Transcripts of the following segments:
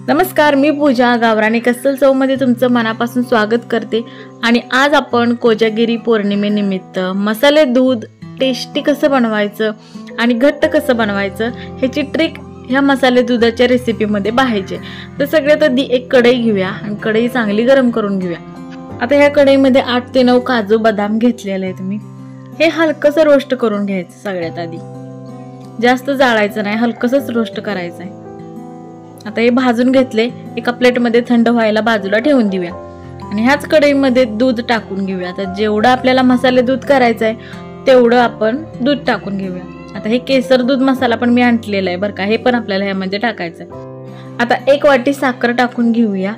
नमस्कार, मी पूजा गावरानी कस्सल चवमध्ये तुमचं मनापासून स्वागत करते। आणि आज आपण कोजागिरी पौर्णिमेनिमित्त मसाले दूध टेस्टी कसं बनवायचं आणि घट्ट कसं बनवायचं ह्याची ट्रिक ह्या मसाले दुधाच्या रेसिपीमध्ये पाहायचे। तर सगळ्यात आधी एक कढई घेऊया आणि कढई चांगली गरम करून घेऊया। आता ह्या कढईमध्ये 8 ते 9 काजू बदाम घेतलेले आहेत मी। हे हलकसं रोस्ट करून घ्यायचं। सगळ्यात आधी जास्त जाळायचं नाही, हलकसंच रोस्ट करायचं आहे। आता हे भाजून घेतले, एका प्लेटमध्ये थंड व्हायला बाजूला ठेवून देऊया आणि ह्याच कढईमध्ये दूध टाकून घेऊया। आता जेवढं आपल्याला मसाले दूध करायचं आहे तेवढं आपण दूध टाकून घेऊया। आता हे केसर दूध मसाला पण मी आणलेला आहे बरं का, हे पण आपल्याला ह्यामध्ये टाकायचं आहे। आता 1 वाटी साखर टाकून घेऊया।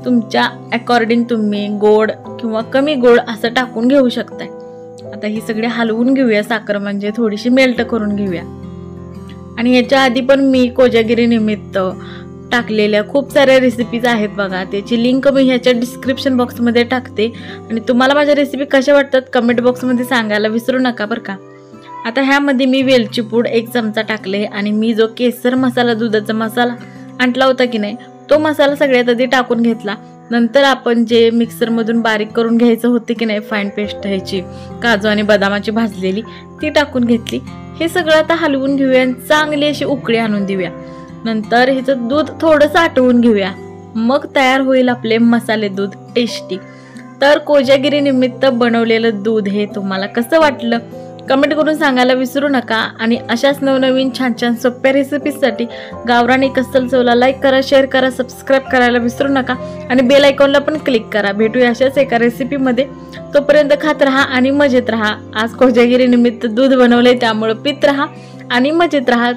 तुमच्या अकॉर्डिंग तुम्ही गोड किंवा कमी गोड असं टाकून घेऊ शकताय। आता ही सगळी हलवून घेऊया, साखर म्हणजे थोडीशी मेल्ट करून घेऊया। आणि याच्या आधी पण मी कोजागिरी निमित्त टाकलेल्या खूप साऱ्या रेसिपीज आहेत बघा, त्याची लिंक मी ह्याच्या डिस्क्रिप्शन बॉक्समध्ये टाकते आणि तुम्हाला माझ्या रेसिपी कशा वाटतात कमेंट बॉक्समध्ये सांगायला विसरू नका बरं का। आता ह्यामध्ये मी वेलची पूड 1 चमचा टाकले आणि मी जो केसर मसाला दुधाचा मसाला आणला होता की नाही तो मसाला सगळ्यात आधी टाकून घेतला। नंतर आपण जे मिक्सरमधून बारीक करून घ्यायचं होते की नाही फाईन पेस्ट ह्याची काजू आणि बदामाची भाजलेली ती टाकून घेतली। हे सगळं आता हलवून घेऊया आणि चांगली अशी उकळी आणून देऊया। नंतर ह्याचं दूध थोडंसं आटवून घेऊया, मग तयार होईल आपले मसाले दूध टेस्टी। तर कोजागिरी निमित्त बनवलेलं दूध हे तुम्हाला कसं वाटलं कमेंट करून सांगायला विसरू नका। आणि अशाच नवनवीन छान छान सोप्या रेसिपीजसाठी गावरानी कस्सल चवला लाईक करा, शेअर करा, सबस्क्राईब करायला विसरू नका आणि बेल आयकॉनला पण क्लिक करा। भेटूया अशाच एका रेसिपीमध्ये, तोपर्यंत खात राहा आणि मजेत राहा। आज कोजागिरी निमित्त दूध बनवले त्यामुळे पित राहा आणि मजेत राहा।